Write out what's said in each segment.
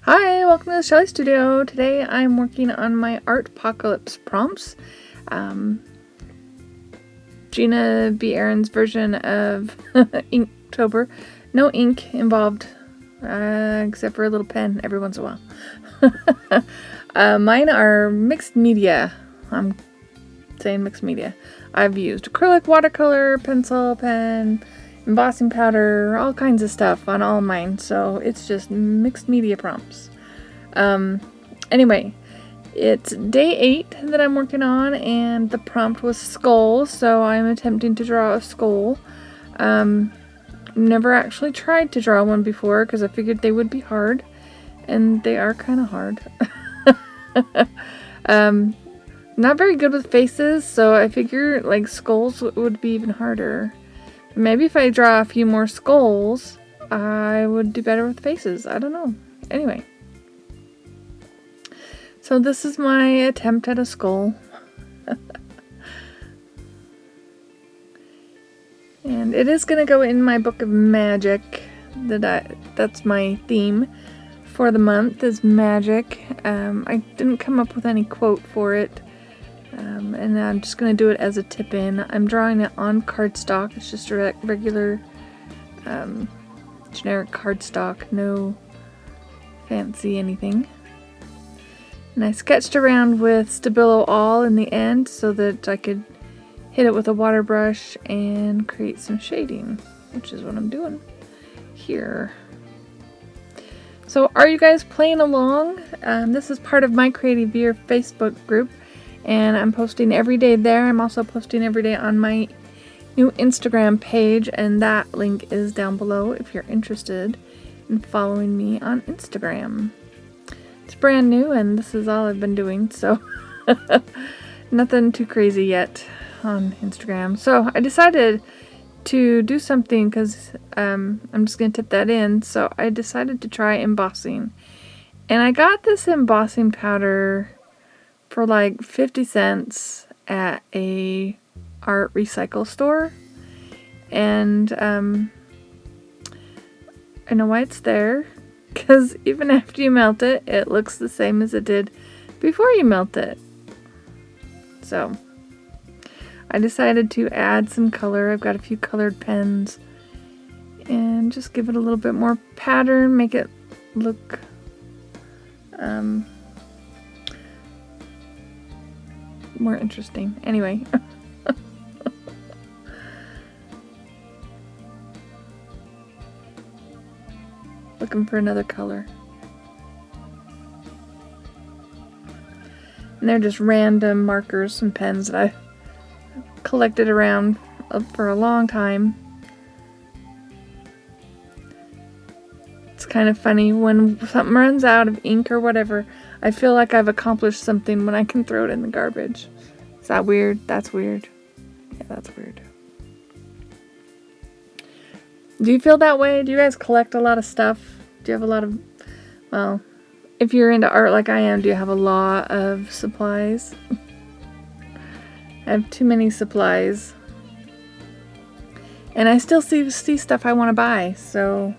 Hi, welcome to the Shelly Studio. Today I'm working on my Artpocalypse prompts. Gina B. Aaron's version of Inktober. No ink involved, except for a little pen every once in a while. Mine are mixed media. I'm saying mixed media. I've used acrylic, watercolor, pencil, pen, embossing powder, all kinds of stuff on all mine, so it's just mixed media prompts. Anyway, it's day 8 that I'm working on, and the prompt was skull, so I'm attempting to draw a skull. Never actually tried to draw one before because I figured they would be hard, and they are kind of hard. Not very good with faces, so I figure like skulls would be even harder. Maybe if I draw a few more skulls, I would do better with faces. I don't know. Anyway. So this is my attempt at a skull. And it is going to go in my book of magic. That's my theme for the month is magic. I didn't come up with any quote for it. And I'm just going to do it as a tip-in. I'm drawing it on cardstock. It's just a regular generic cardstock. No fancy anything. And I sketched around with Stabilo All in the end so that I could hit it with a water brush and create some shading, which is what I'm doing here. So are you guys playing along? This is part of my Creative Year Facebook group, and I'm posting every day there. I'm also posting every day on my new Instagram page, and that link is down below if you're interested in following me on Instagram. It's brand new, and this is all I've been doing, so nothing too crazy yet on Instagram. So I decided to do something because I'm just going to tip that in. So I decided to try embossing. And I got this embossing powder for like 50 cents at a art recycle store. And I know why it's there. Because even after you melt it, it looks the same as it did before you melt it. So I decided to add some color. I've got a few colored pens and just give it a little bit more pattern, make it look more interesting. Anyway. Looking for another color. And they're just random markers and pens that I collected around for a long time. It's kind of funny when something runs out of ink or whatever, I feel like I've accomplished something when I can throw it in the garbage. Is that weird? That's weird. Yeah, that's weird. Do you feel that way? Do you guys collect a lot of stuff? Do you have a lot of, well, if you're into art like I am, do you have a lot of supplies? I have too many supplies. And I still see stuff I want to buy, so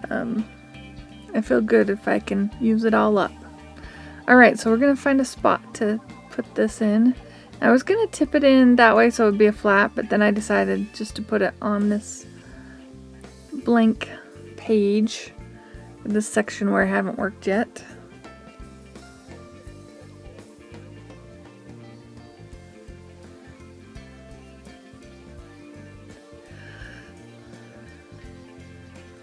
I feel good if I can use it all up. Alright, so we're going to find a spot to put this in. I was going to tip it in that way so it would be a flat, but then I decided just to put it on this blank page, this section where I haven't worked yet.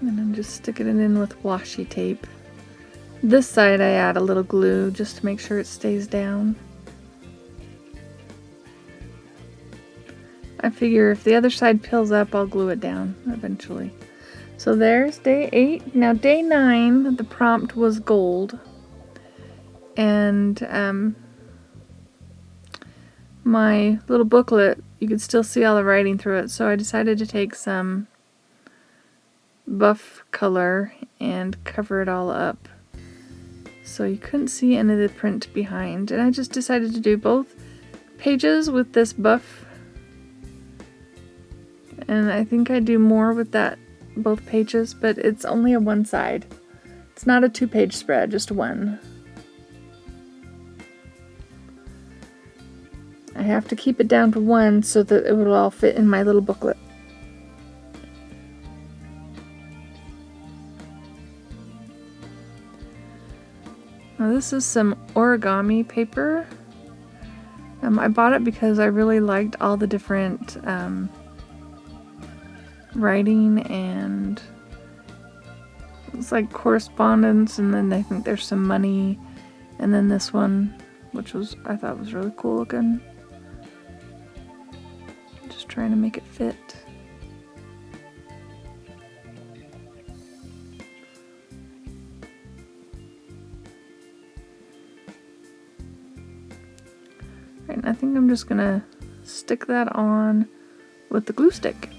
And I'm just sticking it in with washi tape. This side I add a little glue just to make sure it stays down. I figure if the other side peels up, I'll glue it down eventually. So there's day 8. Now day 9, the prompt was gold. And my little booklet, you could still see all the writing through it. So I decided to take some buff color and cover it all up. So you couldn't see any of the print behind. And I just decided to do both pages with this buff. And I think I do more with that both pages, but it's only a one side. It's not a 2-page spread, just one. I have to keep it down to one so that it will all fit in my little booklet. Now this is some origami paper. I bought it because I really liked all the different writing, and it's like correspondence, and then I think there's some money, and then this one, which I thought was really cool looking. Just trying to make it fit. Right, and I think I'm just gonna stick that on with the glue stick.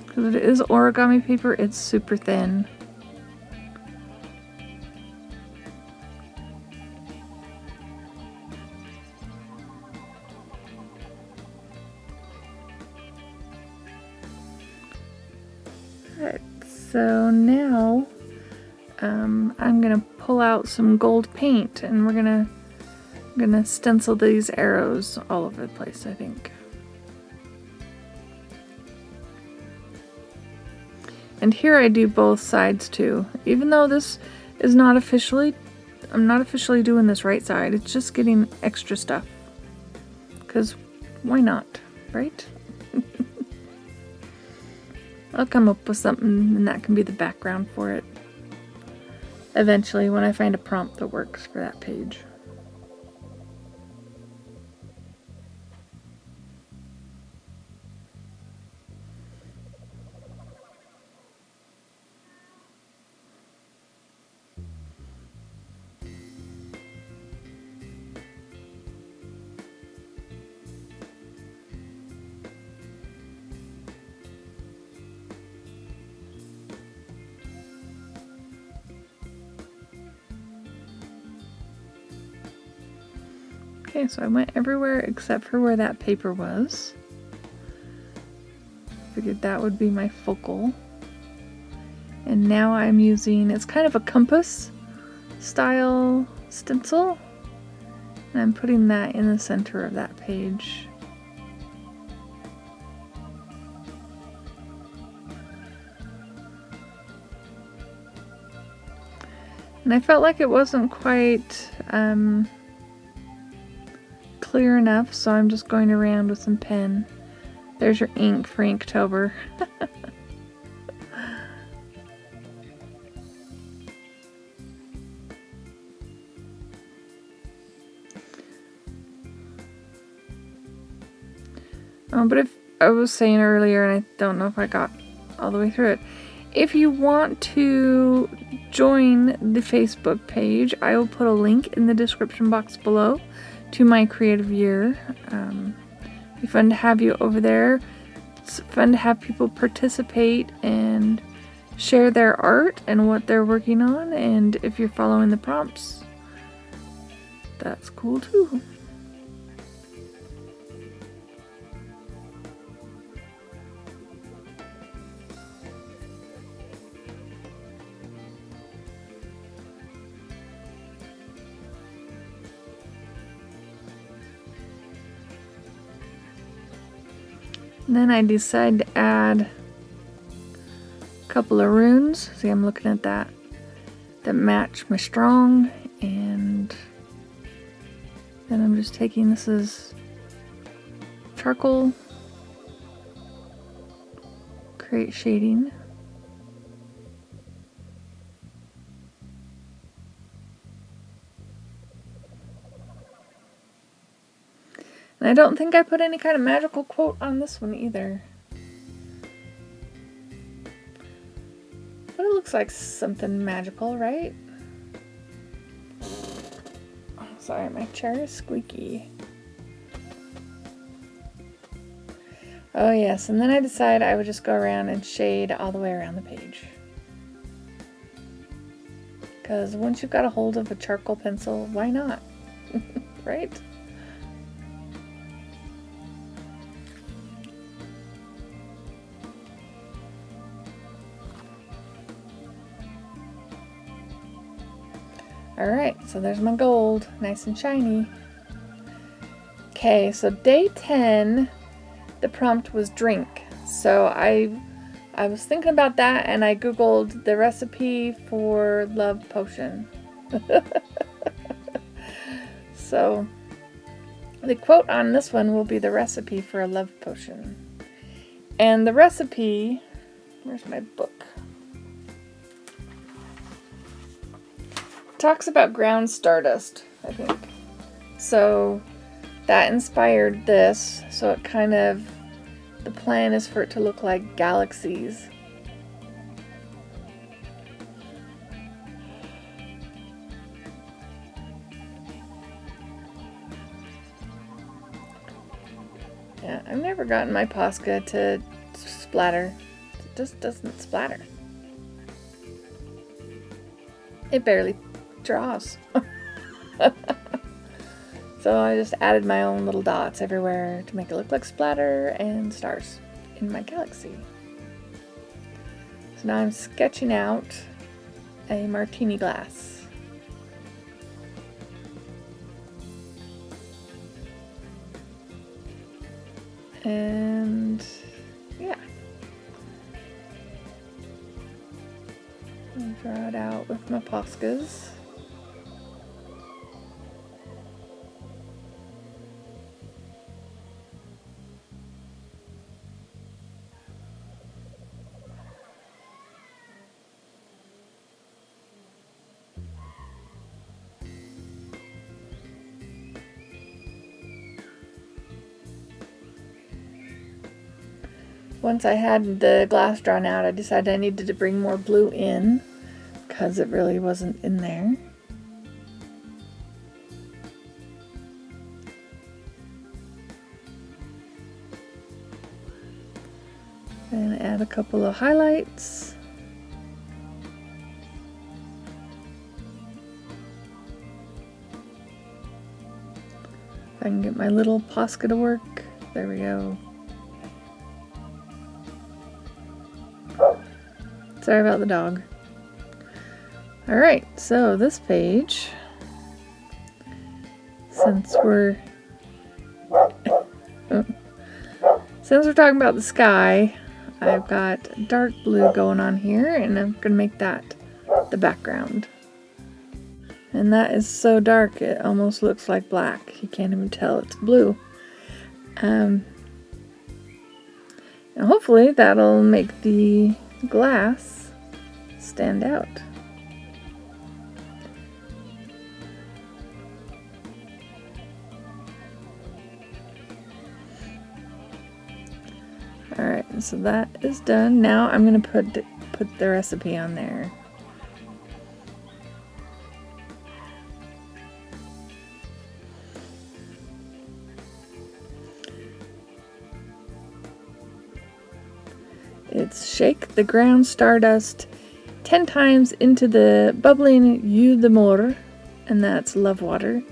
Because it is origami paper, it's super thin. Alright, so now I'm gonna pull out some gold paint, and we're gonna stencil these arrows all over the place, I think. And here I do both sides too. Even though this is not officially, I'm not officially doing this right side, it's just getting extra stuff. Because why not, right? I'll come up with something and that can be the background for it. Eventually, when I find a prompt that works for that page. Okay, so I went everywhere except for where that paper was. Figured that would be my focal. And now I'm using, it's kind of a compass style stencil. And I'm putting that in the center of that page. And I felt like it wasn't quite clear enough, so I'm just going around with some pen. There's your ink for Inktober. But if I was saying earlier, and I don't know if I got all the way through it, if you want to join the Facebook page, I will put a link in the description box below to my creative year. It'd be fun to have you over there. It's fun to have people participate and share their art and what they're working on, and if you're following the prompts, that's cool too. And then I decide to add a couple of runes. See, I'm looking at that match my strong, and then I'm just taking, this is charcoal, create shading. And I don't think I put any kind of magical quote on this one either. But it looks like something magical, right? Oh, sorry, my chair is squeaky. Oh yes, and then I decided I would just go around and shade all the way around the page. Because once you've got a hold of a charcoal pencil, why not? Right? Alright, so there's my gold, nice and shiny. Okay, so day 10, the prompt was drink. So I was thinking about that and I googled the recipe for love potion. So the quote on this one will be the recipe for a love potion. And the recipe, where's my book? Talks about ground stardust, I think. So that inspired this. So it kind of, the plan is for it to look like galaxies. Yeah, I've never gotten my Posca to splatter. It just doesn't splatter. It barely draws. So I just added my own little dots everywhere to make it look like splatter and stars in my galaxy. So now I'm sketching out a martini glass. And yeah, I'll draw it out with my Poscas. Once I had the glass drawn out, I decided I needed to bring more blue in because it really wasn't in there. And add a couple of highlights. If I can get my little Posca to work. There we go. Sorry about the dog. Alright, so this page, since we're talking about the sky, I've got dark blue going on here, and I'm going to make that the background. And that is so dark, it almost looks like black. You can't even tell it's blue. And hopefully that'll make the glass stand out. Alright, so that is done. Now I'm going to put the recipe on there. It's shake the ground stardust 10 times into the bubbling eau d'amour, and that's love water,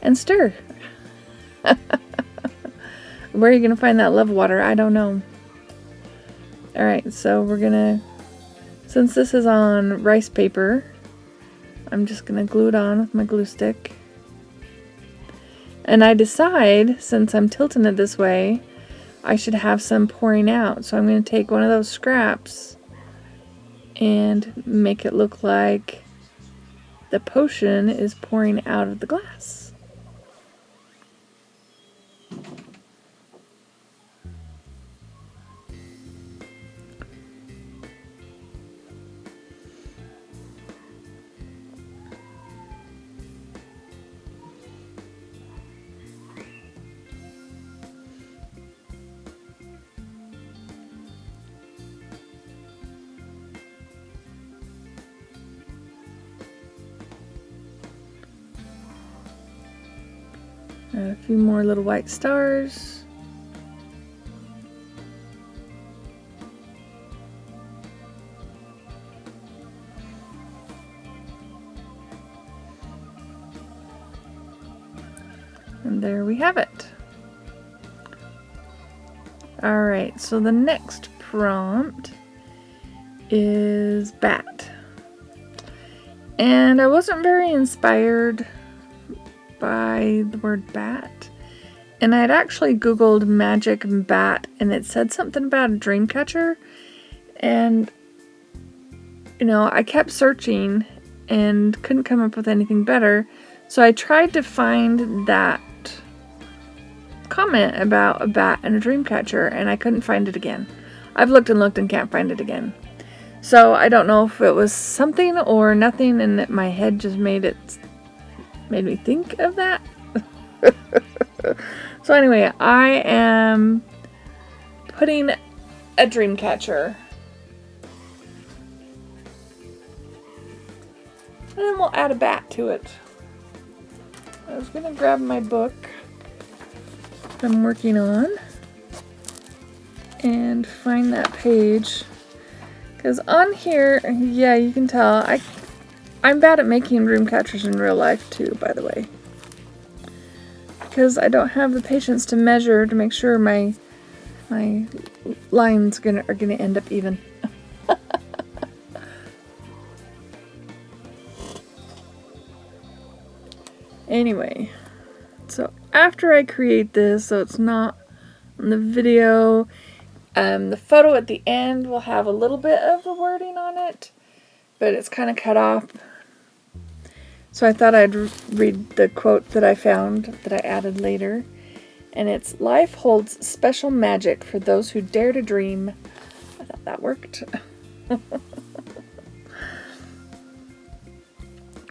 and stir. Where are you going to find that love water? I don't know. Alright, so we're going to, since this is on rice paper, I'm just going to glue it on with my glue stick. And I decide, since I'm tilting it this way, I should have some pouring out. So I'm going to take one of those scraps and make it look like the potion is pouring out of the glass. A few more little white stars. And there we have it. Alright, so the next prompt is bat. And I wasn't very inspired by the word bat. And I had actually Googled magic bat, and it said something about a dream catcher. And, you know, I kept searching and couldn't come up with anything better. So I tried to find that comment about a bat and a dream catcher, and I couldn't find it again. I've looked and can't find it again. So I don't know if it was something or nothing, and that my head just made me think of that. So anyway, I am putting a dream catcher. And then we'll add a bat to it. I was going to grab my book that I'm working on and find that page. Because on here, yeah, you can tell, I'm bad at making dream catchers in real life too, by the way. Because I don't have the patience to measure to make sure my lines are gonna end up even. Anyway, so after I create this, so it's not on the video, the photo at the end will have a little bit of the wording on it, but it's kind of cut off. So I thought I'd read the quote that I found that I added later. And it's, "Life holds special magic for those who dare to dream." I thought that worked.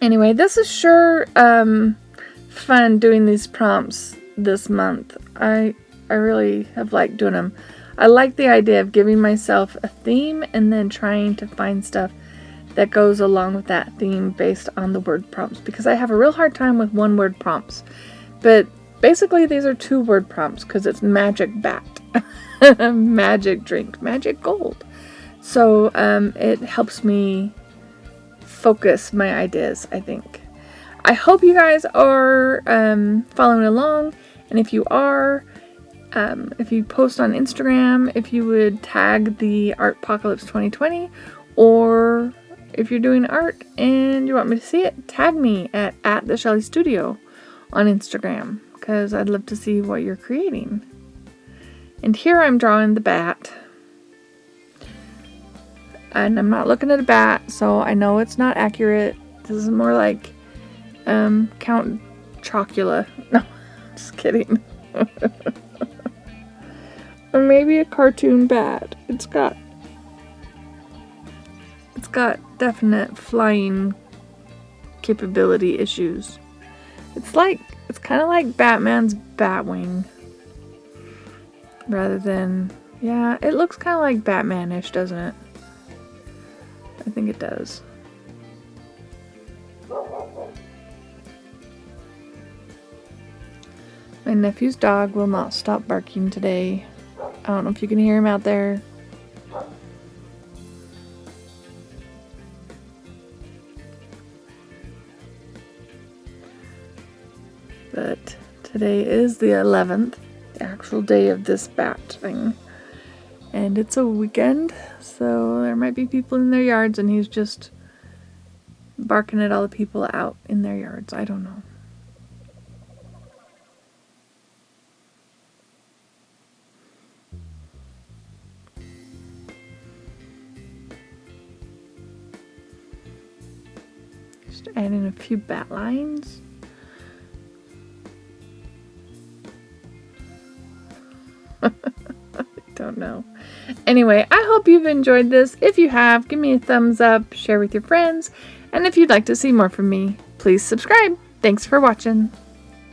Anyway, this is sure fun doing these prompts this month. I really have liked doing them. I like the idea of giving myself a theme and then trying to find stuff that goes along with that theme based on the word prompts, because I have a real hard time with one word prompts. But basically these are 2 word prompts because it's magic bat, magic drink, magic gold. So it helps me focus my ideas, I think. I hope you guys are following along, and if you are, if you post on Instagram, if you would tag the Artpocalypse 2020, or if you're doing art and you want me to see it, tag me at the Shelly Studio on Instagram, because I'd love to see what you're creating. And here I'm drawing the bat, and I'm not looking at a bat, so I know it's not accurate. This is more like Count Chocula. No, just kidding. Or maybe a cartoon bat. It's got definite flying capability issues. It's kind of like Batman's Batwing. Rather than, yeah, it looks kind of like Batman-ish, doesn't it? I think it does. My nephew's dog will not stop barking today. I don't know if you can hear him out there. But today is the 11th, the actual day of this bat thing. And it's a weekend, so there might be people in their yards, and he's just barking at all the people out in their yards. I don't know. Just adding a few bat lines. Don't know. Anyway, I hope you've enjoyed this. If you have, give me a thumbs up, share with your friends, and if you'd like to see more from me, please subscribe. Thanks for watching.